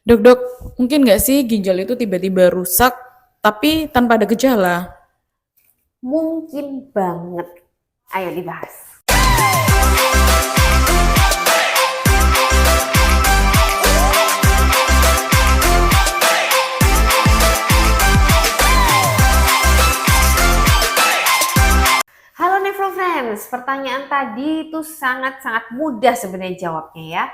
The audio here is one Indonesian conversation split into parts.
Dok, dok, mungkin nggak sih ginjal itu tiba-tiba rusak tapi tanpa ada gejala? Mungkin banget. Ayo dibahas. Halo Nefro Friends, pertanyaan tadi itu sangat-sangat mudah sebenarnya jawabnya ya.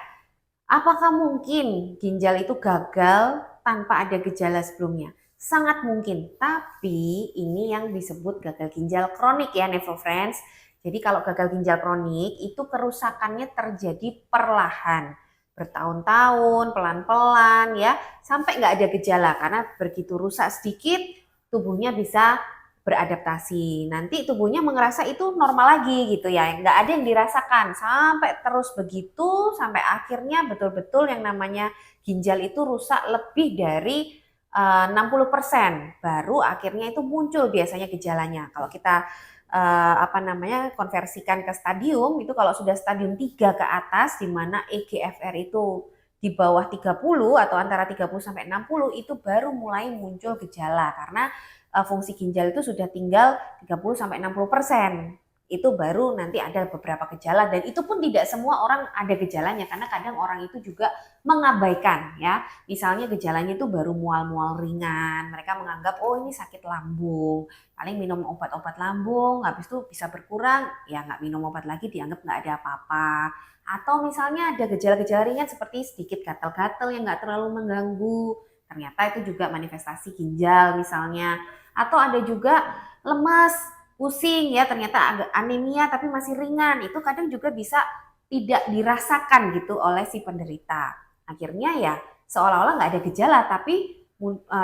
Apakah mungkin ginjal itu gagal tanpa ada gejala sebelumnya? Sangat mungkin, tapi ini yang disebut gagal ginjal kronik ya Nefro Friends. Jadi kalau gagal ginjal kronik itu kerusakannya terjadi perlahan, bertahun-tahun, pelan-pelan ya, sampai nggak ada gejala karena begitu rusak sedikit tubuhnya bisa beradaptasi. Nanti tubuhnya mengerasa itu normal lagi gitu ya. Nggak ada yang dirasakan sampai terus begitu sampai akhirnya betul-betul yang namanya ginjal itu rusak lebih dari 60%. Baru akhirnya itu muncul biasanya gejalanya. Kalau kita konversikan ke stadium itu kalau sudah stadium 3 ke atas di mana EGFR itu di bawah 30 atau antara 30 sampai 60 itu baru mulai muncul gejala karena fungsi ginjal itu sudah tinggal 30 sampai 60%. Itu baru nanti ada beberapa gejala dan itu pun tidak semua orang ada gejalanya karena kadang orang itu juga mengabaikan ya. Misalnya gejalanya itu baru mual-mual ringan, mereka menganggap oh ini sakit lambung, paling minum obat-obat lambung, habis itu bisa berkurang, ya nggak minum obat lagi dianggap nggak ada apa-apa. Atau misalnya ada gejala-gejala ringan seperti sedikit gatal-gatal yang nggak terlalu mengganggu, ternyata itu juga manifestasi ginjal misalnya. Atau ada juga lemas, pusing ya ternyata agak anemia tapi masih ringan. Itu kadang juga bisa tidak dirasakan gitu oleh si penderita. Akhirnya ya seolah-olah nggak ada gejala tapi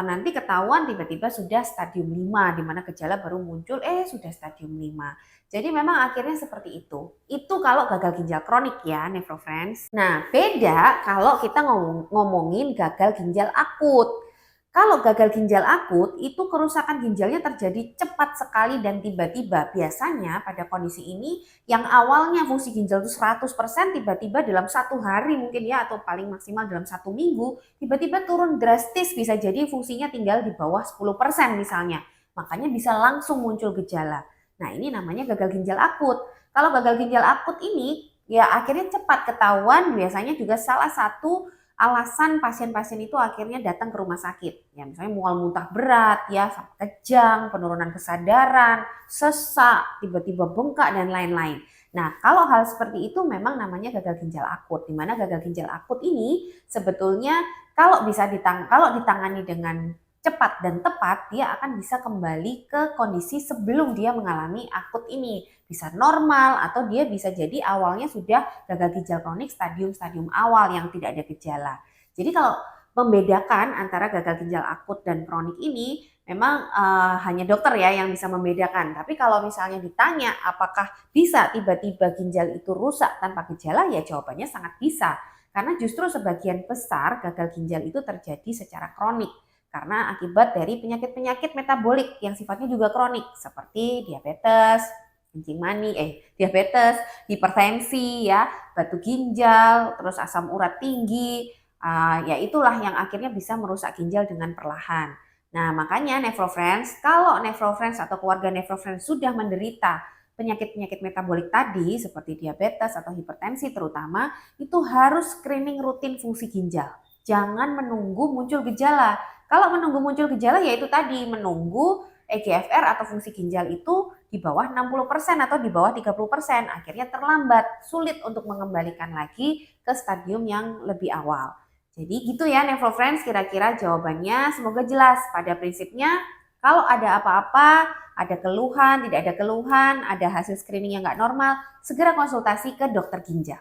nanti ketahuan tiba-tiba sudah stadium 5 di mana gejala baru muncul sudah stadium 5. Jadi memang akhirnya seperti itu. Itu kalau gagal ginjal kronik ya, Nefrofriends. Nah, beda kalau kita ngomongin gagal ginjal akut. Kalau gagal ginjal akut, itu kerusakan ginjalnya terjadi cepat sekali dan tiba-tiba. Biasanya pada kondisi ini yang awalnya fungsi ginjal itu 100% tiba-tiba dalam 1 hari mungkin ya atau paling maksimal dalam 1 minggu tiba-tiba turun drastis bisa jadi fungsinya tinggal di bawah 10% misalnya. Makanya bisa langsung muncul gejala. Nah ini namanya gagal ginjal akut. Kalau gagal ginjal akut ini ya akhirnya cepat ketahuan biasanya juga salah satu alasan pasien-pasien itu akhirnya datang ke rumah sakit. Ya misalnya mual muntah berat, ya kejang, penurunan kesadaran, sesak, tiba-tiba bengkak dan lain-lain. Nah, kalau hal seperti itu memang namanya gagal ginjal akut. Di mana gagal ginjal akut ini sebetulnya kalau ditangani dengan cepat dan tepat, dia akan bisa kembali ke kondisi sebelum dia mengalami akut ini. Bisa normal atau dia bisa jadi awalnya sudah gagal ginjal kronik stadium-stadium awal yang tidak ada gejala. Jadi kalau membedakan antara gagal ginjal akut dan kronik ini memang hanya dokter ya yang bisa membedakan. Tapi kalau misalnya ditanya apakah bisa tiba-tiba ginjal itu rusak tanpa gejala, ya jawabannya sangat bisa. Karena justru sebagian besar gagal ginjal itu terjadi secara kronik karena akibat dari penyakit-penyakit metabolik yang sifatnya juga kronik seperti diabetes, kencing mani, diabetes, hipertensi ya, batu ginjal, terus asam urat tinggi, ya itulah yang akhirnya bisa merusak ginjal dengan perlahan. Nah makanya Nefrofriends, kalau Nefrofriends atau keluarga Nefrofriends sudah menderita penyakit-penyakit metabolik tadi seperti diabetes atau hipertensi terutama, itu harus screening rutin fungsi ginjal. Jangan menunggu muncul gejala. Kalau menunggu muncul gejala ya itu tadi menunggu EGFR atau fungsi ginjal itu di bawah 60% atau di bawah 30%. Akhirnya terlambat, sulit untuk mengembalikan lagi ke stadium yang lebih awal. Jadi gitu ya Nefrofriends kira-kira jawabannya. Semoga jelas. Pada prinsipnya kalau ada apa-apa, ada keluhan, tidak ada keluhan, ada hasil screening yang nggak normal, segera konsultasi ke dokter ginjal.